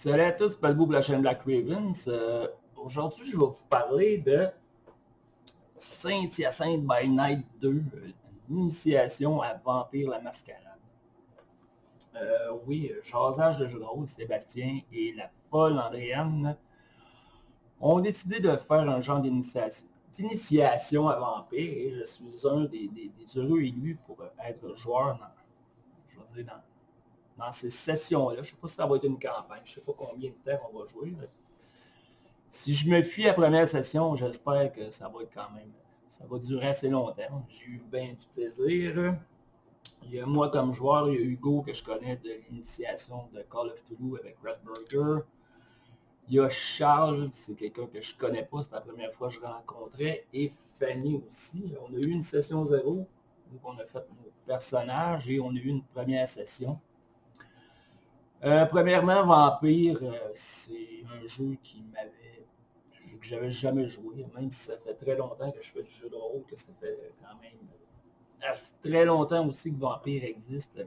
Salut à tous, Palbo pour la chaîne Black Ravens. Aujourd'hui, je vais vous parler de Saint-Hyacinthe by Night 2, une initiation à Vampire la Mascarade. Oui, Jasage de jeu de rôle, Sébastien et la folle Andréane ont décidé de faire un genre d'initiation à Vampire et je suis un des heureux élus pour être joueur dans ces sessions-là. Je ne sais pas si ça va être une campagne, je ne sais pas combien de temps on va jouer. Si je me fie à la première session, j'espère que ça va être quand même, ça va durer assez longtemps. J'ai eu bien du plaisir. Il y a moi comme joueur, il y a Hugo que je connais de l'initiation de Call of Cthulhu avec Red Burger. Il y a Charles, c'est quelqu'un que je connais pas, c'est la première fois que je rencontrais. Et Fanny aussi. On a eu une session 0 où on a fait nos personnages et on a eu une première session. Premièrement, Vampire, c'est un jeu que j'avais jamais joué, même si ça fait très longtemps que je fais du jeu de rôle, que ça fait quand même très longtemps aussi que Vampire existe.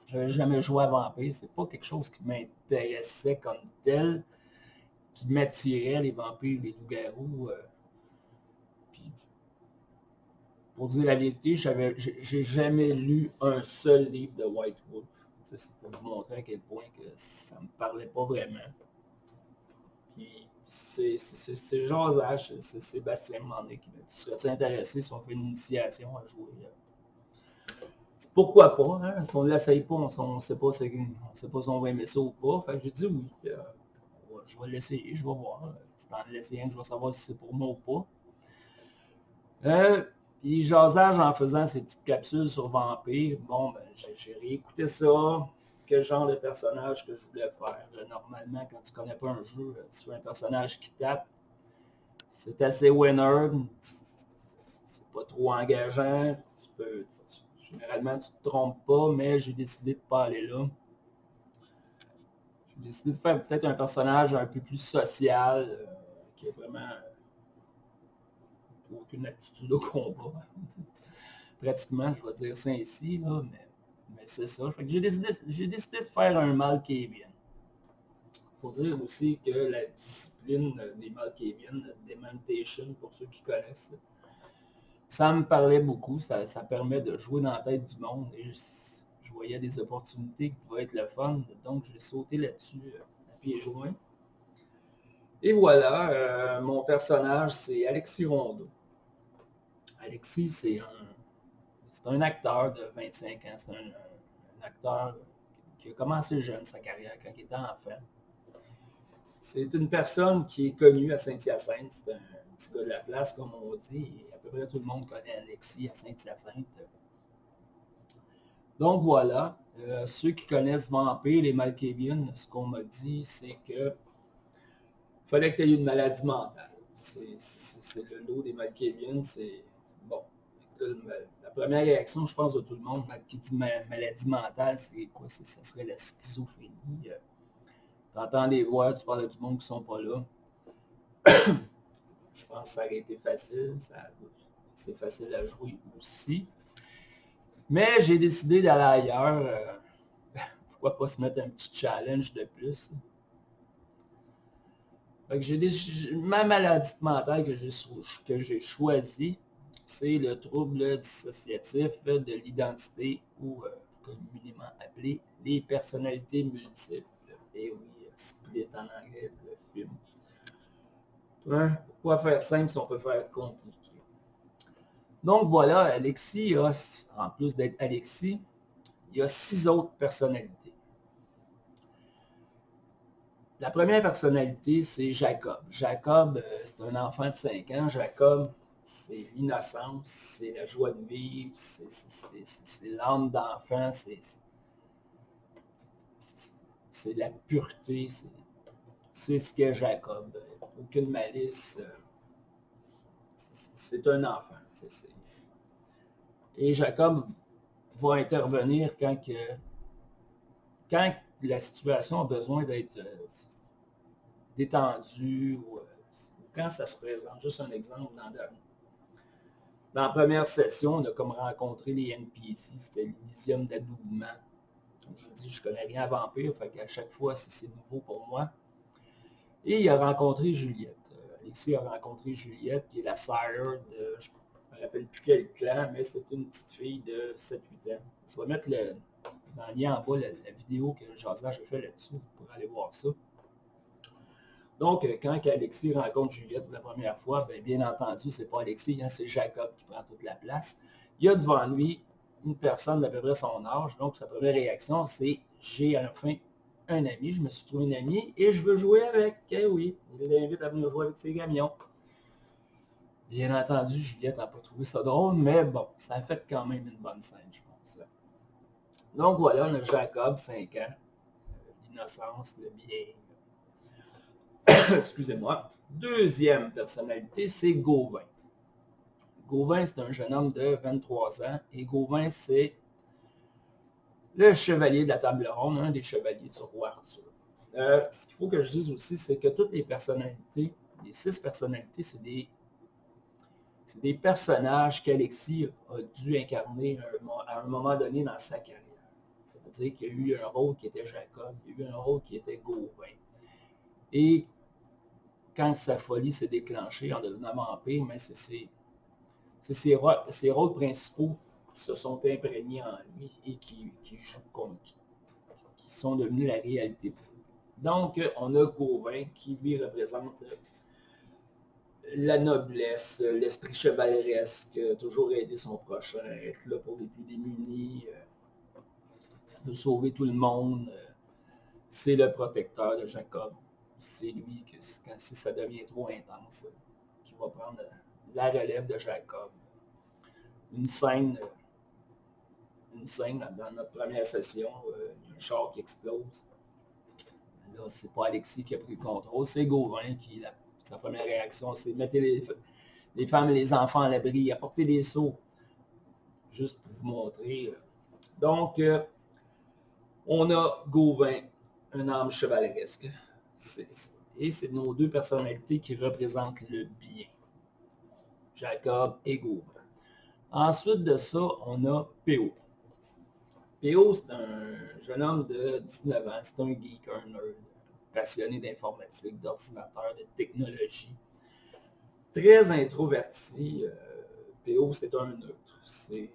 J'avais jamais joué à Vampire, c'est pas quelque chose qui m'intéressait comme tel, qui m'attirait, les vampires, les loups-garous. Puis, pour dire la vérité, j'ai jamais lu un seul livre de White Wolf. C'est pour vous montrer à quel point que ça me parlait pas vraiment. Puis c'est Jasage, c'est Sébastien Mandé qui m'a dit, serais-tu intéressé si on fait une initiation à jouer? Pourquoi pas, hein? Si on ne l'essaye pas, on ne sait pas si on va aimer ça ou pas. Fait que j'ai dit oui. Je vais l'essayer, je vais voir. C'est en l'essayant que je vais savoir si c'est pour moi ou pas. Puis Jasage, en faisant ces petites capsules sur Vampire, bon, ben, j'ai réécouté ça, quel genre de personnage que je voulais faire. Normalement, quand tu connais pas un jeu, tu fais un personnage qui tape. C'est assez winner, c'est pas trop engageant. Généralement, tu te trompes pas, mais j'ai décidé de pas aller là. J'ai décidé de faire peut-être un personnage un peu plus social, qui a vraiment aucune aptitude au combat. Pratiquement, je vais dire ça ainsi, là, mais c'est ça. J'ai décidé de faire un Malkavian. Il faut dire aussi que la discipline des Malkavian, Dementation, pour ceux qui connaissent, ça me parlait beaucoup. Ça permet de jouer dans la tête du monde. Et je voyais des opportunités qui pouvaient être le fun. Donc, j'ai sauté là-dessus à pieds joints. Et voilà, mon personnage, c'est Alexis Rondeau. Alexis, c'est un acteur de 25 ans. C'est un acteur qui a commencé jeune sa carrière quand il était enfant. C'est une personne qui est connue à Saint-Hyacinthe. C'est un petit gars de la place, comme on dit. Et à peu près tout le monde connaît Alexis à Saint-Hyacinthe. Donc voilà, ceux qui connaissent Vampire, les Malkavian, ce qu'on m'a dit, c'est que fallait que tu aies une maladie mentale. C'est le lot des Malkavian, c'est bon. La première réaction, je pense, de tout le monde qui dit maladie mentale, c'est quoi? Ça serait la schizophrénie. Tu entends des voix, tu parles du monde qui sont pas là. Je pense que ça aurait été facile. C'est facile à jouer aussi. Mais j'ai décidé d'aller ailleurs. Pourquoi pas se mettre un petit challenge de plus. Fait que ma maladie mentale que j'ai choisie, c'est le trouble dissociatif de l'identité ou communément appelé les personnalités multiples. Et oui, Split en anglais, le film. Ouais, pourquoi faire simple si on peut faire compliqué? Donc voilà, Alexis, en plus d'être Alexis, il y a 6 autres personnalités. La première personnalité, c'est Jacob. Jacob, c'est un enfant de 5 ans. Jacob, c'est l'innocence, c'est la joie de vivre, c'est l'âme d'enfant, c'est la pureté, c'est ce qu'est Jacob. Aucune malice. C'est un enfant. Et Jacob va intervenir quand la situation a besoin d'être détendue ou quand ça se présente. Juste un exemple, dans la première session, on a comme rencontré les NPC, c'était l'Elysium d'adoubement. Comme je vous dis, je ne connais rien à Vampire, fait qu'à chaque fois, c'est nouveau pour moi. Et il a rencontré Juliette. Alexis a rencontré Juliette, qui est la sire de, je ne me rappelle plus quel clan, mais c'est une petite fille de 7-8 ans. Je vais mettre dans le lien en bas la vidéo que Jazza a fait là-dessus, vous pourrez aller voir ça. Donc, quand Alexis rencontre Juliette pour la première fois, bien entendu, c'est pas Alexis, hein, c'est Jacob qui prend toute la place. Il y a devant lui une personne d'à peu près son âge, donc sa première réaction, c'est « j'ai enfin un ami, je me suis trouvé un ami et je veux jouer avec. » Eh oui, il l'invite à venir jouer avec ses gamions. Bien entendu, Juliette n'a pas trouvé ça drôle, mais bon, ça a fait quand même une bonne scène, je pense. Donc voilà, on a Jacob, 5 ans, l'innocence, le bien. Excusez-moi. Deuxième personnalité, c'est Gauvin. Gauvin, c'est un jeune homme de 23 ans. Et Gauvin, c'est le chevalier de la table ronde, un des chevaliers du roi Arthur. Ce qu'il faut que je dise aussi, c'est que toutes les personnalités, les 6 personnalités, c'est des personnages qu'Alexis a dû incarner à un moment donné dans sa carrière. Ça veut dire qu'il y a eu un rôle qui était Jacob, il y a eu un rôle qui était Gauvin. Et quand sa folie s'est déclenchée en devenant vampire, mais c'est ses rôles principaux qui se sont imprégnés en lui et qui sont devenus la réalité. Donc, on a Gauvin qui lui représente la noblesse, l'esprit chevaleresque, toujours aider son prochain, être là pour les plus démunis, veut sauver tout le monde. C'est le protecteur de Jacob. C'est lui, si ça devient trop intense, qui va prendre la relève de Jacob. Une scène dans notre première session, il y a un char qui explose. Là, c'est pas Alexis qui a pris le contrôle, c'est Gauvin qui, sa première réaction, c'est mettre les femmes et les enfants à l'abri, apporter des seaux, juste pour vous montrer. Donc, on a Gauvin, un âme chevaleresque. Et c'est nos 2 personnalités qui représentent le bien. Jacob et Gauvin. Ensuite de ça, on a P.O. P.O., c'est un jeune homme de 19 ans, c'est un geek, un nerd, passionné d'informatique, d'ordinateur, de technologie. Très introverti. P.O., c'est un neutre. Il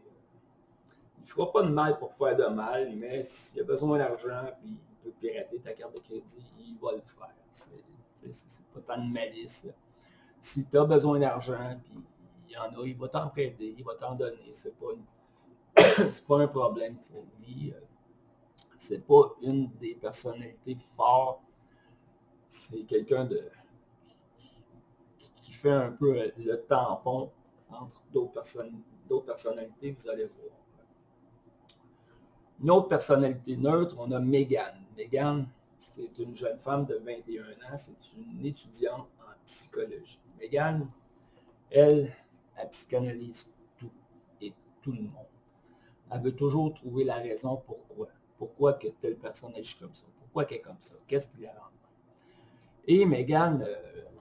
ne fera pas de mal pour faire de mal, mais s'il a besoin d'argent et il peut pirater ta carte de crédit, il va le faire. C'est pas tant de malice. Si tu as besoin d'argent, puis il y en a, il va t'en prêter, il va t'en donner. C'est pas un problème pour lui. C'est pas une des personnalités fortes. C'est quelqu'un qui fait un peu le tampon entre d'autres personnalités, vous allez voir. Une autre personnalité neutre, on a Megan. Megan, c'est une jeune femme de 21 ans, c'est une étudiante en psychologie. Megan, elle psychanalyse tout et tout le monde. Elle veut toujours trouver la raison pourquoi. Pourquoi que telle personne agit comme ça? Pourquoi qu'elle est comme ça? Qu'est-ce qui la rend mal? Et Megan,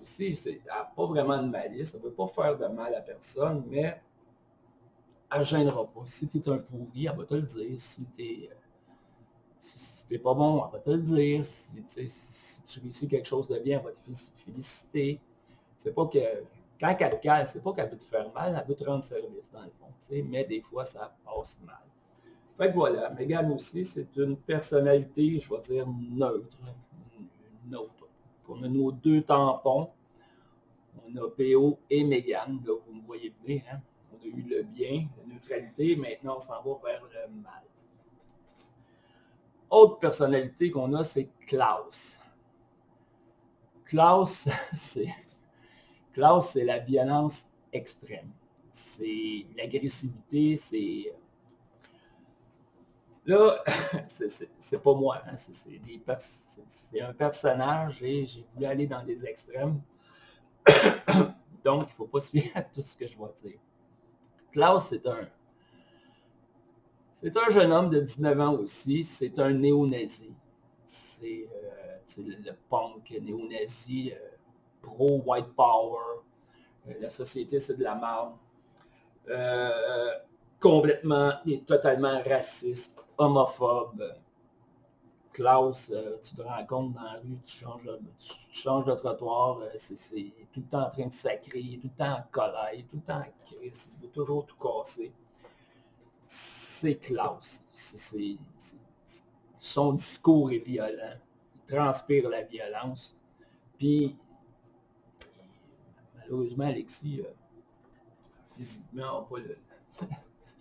aussi, elle n'a pas vraiment de malice, elle ne veut pas faire de mal à personne, mais elle ne gênera pas. Si tu es un pourri, elle va te le dire. Si tu n'es pas bon, elle va te le dire. Si tu réussis quelque chose de bien, elle va te féliciter. C'est pas que, quand elle te cale, c'est pas qu'elle veut te faire mal, elle veut te rendre service, dans le fond. Mais des fois, ça passe mal. Fait que voilà, Megan aussi, c'est une personnalité, je vais dire, neutre. Neutre. On a nos 2 tampons. On a P.O. et Megan. Là, vous me voyez venir. Hein? On a eu le bien, la neutralité. Maintenant, on s'en va vers le mal. Autre personnalité qu'on a, c'est Klaus. Klaus, c'est la violence extrême. C'est l'agressivité, c'est... Là, c'est pas moi, hein, c'est un personnage et j'ai voulu aller dans des extrêmes. Donc, il ne faut pas se fier à tout ce que je vais dire. Klaus, c'est un jeune homme de 19 ans aussi. C'est un néo-nazi. C'est le punk néo-nazi, pro-white power. La société, c'est de la merde. Complètement et totalement raciste, homophobe. Klaus, tu te rencontres dans la rue, tu changes de trottoir, c'est tout le temps en train de sacrer, il est tout le temps en colère, il est tout le temps en crise, il veut toujours tout casser. C'est Klaus. Son discours est violent. Il transpire la violence. Puis, malheureusement, Alexis, physiquement, n'a pas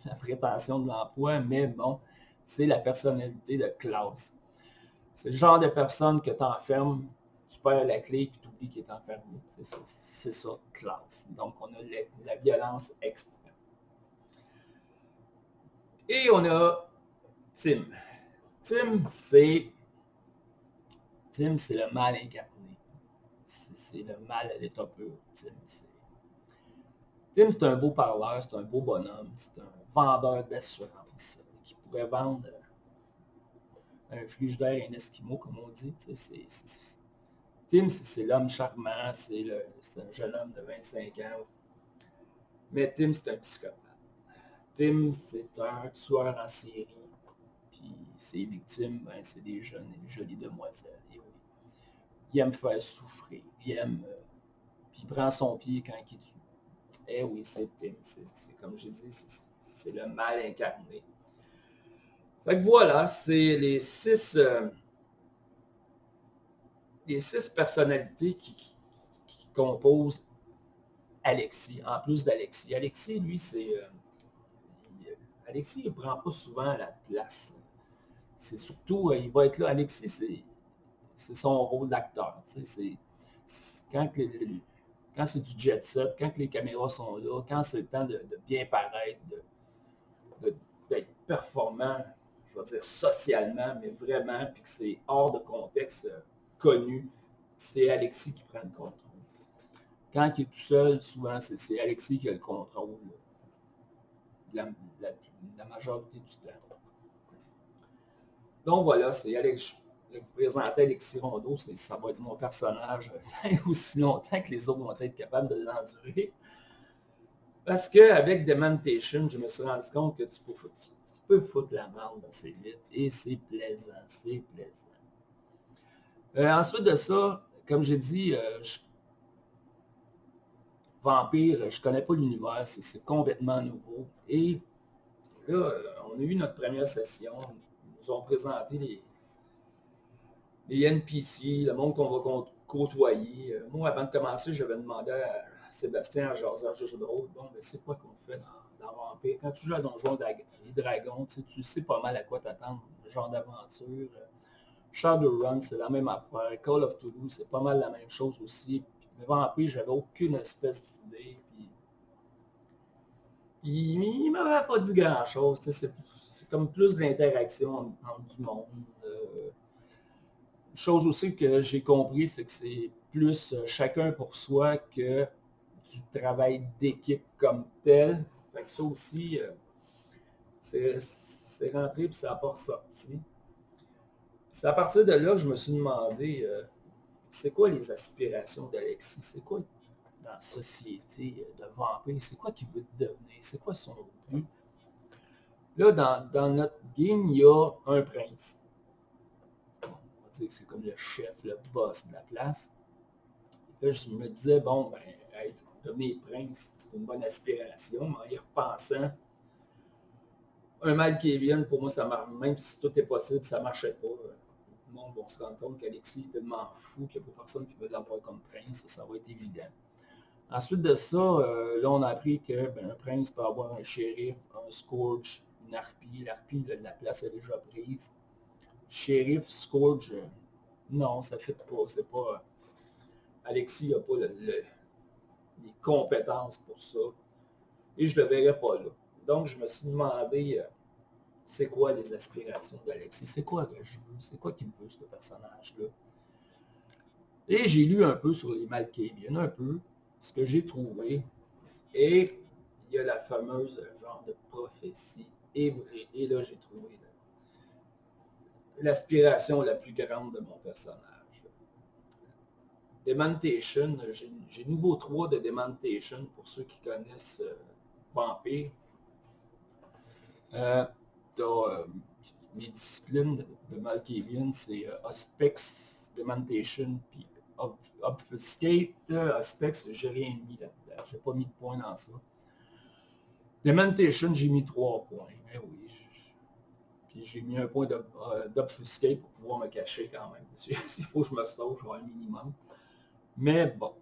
la prétention de l'emploi, mais bon, c'est la personnalité de Klaus. C'est le genre de personne que tu enfermes, tu perds la clé et tu oublies qu'il est enfermé. C'est ça, Klaus. Donc, on a la violence extrême. Et on a Tim. Tim, c'est le mal incarné. C'est le mal à l'état pur. Tim, c'est un beau parleur, c'est un beau bonhomme, c'est un vendeur d'assurance qui pourrait vendre un frigidaire et un esquimau, comme on dit. Tim, c'est l'homme charmant, c'est un jeune homme de 25 ans. Mais Tim, c'est un psychopathe. Tim, c'est un tueur en série. Puis ses victimes, ben, c'est des jeunes et jolies demoiselles. Et oui. Il aime faire souffrir. Il aime... puis il prend son pied quand il tue. Eh oui, c'est Tim. C'est comme j'ai dit, c'est le mal incarné. Fait que voilà, c'est les six personnalités qui composent Alexis, en plus d'Alexis. Alexis, lui, Alexis, il ne prend pas souvent la place. C'est surtout, il va être là. Alexis, c'est son rôle d'acteur. Quand, quand c'est du jet set, quand les caméras sont là, quand c'est le temps de bien paraître, d'être performant, je vais dire socialement, mais vraiment, puis que c'est hors de contexte connu, c'est Alexis qui prend le contrôle. Quand il est tout seul, souvent, c'est Alexis qui a le contrôle la majorité du temps. Donc voilà, c'est Alex. Je vous présenter Alexis Rondeau, ça va être mon personnage aussi longtemps que les autres vont être capables de l'endurer. Parce qu'avec Dementation, je me suis rendu compte que tu peux foutre la merde assez vite et c'est plaisant, c'est plaisant. Ensuite de ça, comme j'ai dit, Vampire, je connais pas l'univers, c'est complètement nouveau. Et là, on a eu notre première session, ils nous ont présenté les NPC, le monde qu'on va côtoyer. Moi, avant de commencer, j'avais demandé à Sébastien, à Joseph, jeu de rôle, bon, mais c'est quoi qu'on fait dans Vampire? Quand tu joues à Donjon et Dragons, tu sais pas mal à quoi t'attendre, le genre d'aventure. Shadowrun, c'est la même affaire. Call of Toulouse, c'est pas mal la même chose aussi. Mais Vampire, j'avais aucune espèce d'idée. Puis, il m'avait pas dit grand-chose. C'est comme plus de l'interaction entre du monde. Chose aussi que j'ai compris, c'est que c'est plus chacun pour soi que du travail d'équipe comme tel. Fait que ça aussi, c'est rentré puis ça n'a pas ressorti. C'est à partir de là que je me suis demandé, c'est quoi les aspirations d'Alexis? C'est quoi dans la société de Vampire? C'est quoi qu'il veut devenir? C'est quoi son but? Là, dans notre game, il y a un prince. C'est comme le chef, le boss de la place. Là, je me disais, bon, ben, devenir prince, c'est une bonne aspiration, mais en y repensant, un mal qui vient, pour moi, ça marche, même si tout est possible, ça ne marchait pas. Le monde va se rendre compte qu'Alexis est tellement fou qu'il n'y a pas personne qui veut l'avoir comme prince, ça va être évident. Ensuite de ça, là, on a appris que un prince peut avoir un shérif, un scourge, une harpie. L'harpie, la place est déjà prise. Shérif, scourge, non, ça ne fait pas. C'est pas. Alexis n'a pas les compétences pour ça. Et je ne le verrai pas là. Donc, je me suis demandé, c'est quoi les aspirations d'Alexis? C'est quoi que je veux? C'est quoi qu'il veut, ce personnage-là? Et j'ai lu un peu sur les Malkavians, un peu, ce que j'ai trouvé. Et il y a la fameuse genre de prophétie. Et là, j'ai trouvé l'aspiration la plus grande de mon personnage. Dementation, j'ai nouveau 3 de Dementation pour ceux qui connaissent Vampire. mes disciplines de Malkavian, c'est Auspex, Dementation, puis Obfuscate. Auspex, j'ai rien mis là-dedans. J'ai pas mis de points dans ça. Dementation, j'ai mis 3 points. Eh oui. Puis j'ai mis un point d'Obfuscate pour pouvoir me cacher quand même. S'il faut que je me sauve, je vais avoir un minimum. Mais bon.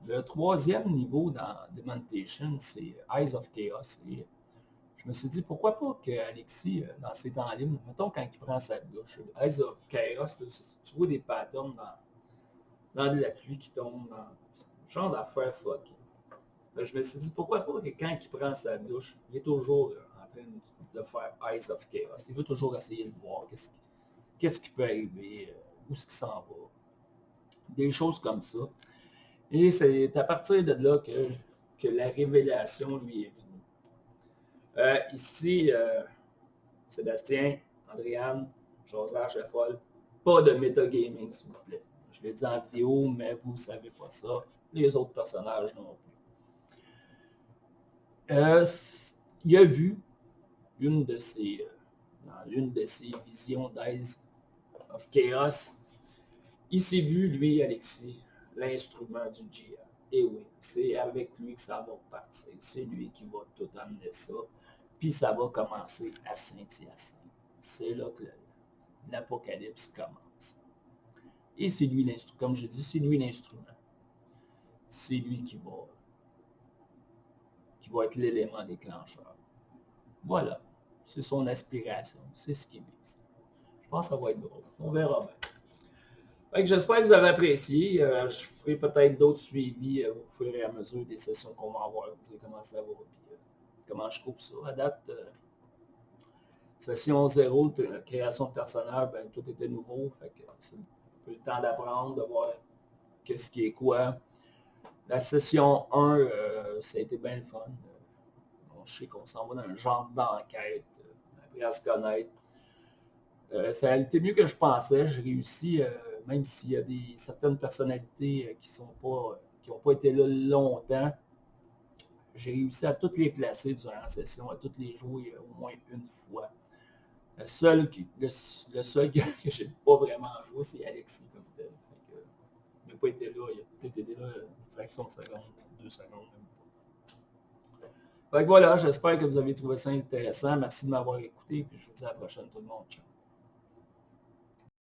Le troisième niveau dans Dementation, c'est Eyes of Chaos. Et je me suis dit, pourquoi pas qu'Alexis, dans ses temps libres, mettons quand il prend sa douche, Eyes of Chaos, là, tu vois des patterns dans de la pluie qui tombe, dans genre d'affaires fuck. Je me suis dit, pourquoi pas que quand il prend sa douche, il est toujours en train de faire Eyes of Chaos. Il veut toujours essayer de voir qu'est-ce qui peut arriver, où est-ce qu'il s'en va. Des choses comme ça. Et c'est à partir de là que la révélation lui est venue. Ici, Sébastien, Andréane, Josage la folle, pas de metagaming, s'il vous plaît. Je l'ai dit en vidéo, mais vous ne savez pas ça. Les autres personnages non plus. Il a vu dans l'une de ses visions d'Eyes of Chaos, il s'est vu, lui, Alexis, l'instrument du GM. Et oui, c'est avec lui que ça va partir. C'est lui qui va tout amener ça. Puis ça va commencer à Saint-Hyacinthe. C'est là que l'apocalypse commence. Et c'est lui l'instrument. Comme je dis, c'est lui l'instrument. C'est lui qui va être l'élément déclencheur. Voilà. C'est son aspiration. C'est ce qu'il vise. Je pense que ça va être drôle. On verra bien. J'espère que vous avez apprécié. Je ferai peut-être d'autres suivis au fur et à mesure des sessions qu'on va avoir. Vous dire comment ça va. Puis, comment je trouve ça. À date, session 0, création de personnage, ben, tout était nouveau. Fait que c'est un peu le temps d'apprendre, de voir qu'est-ce qui est quoi. La session 1, ça a été bien le fun. Je sais qu'on s'en va dans un genre d'enquête, après à se connaître. Ça a été mieux que je pensais. J'ai réussi, même s'il y a certaines personnalités qui n'ont pas été là longtemps, j'ai réussi à toutes les placer durant la session, à toutes les jouer au moins une fois. Le seul que je n'ai pas vraiment joué, c'est Alexis comme tel. Il n'a pas été là, il a peut-être été là une fraction de seconde, 2 secondes même pas. Fait que voilà, j'espère que vous avez trouvé ça intéressant. Merci de m'avoir écouté, puis je vous dis à la prochaine tout le monde. Ciao.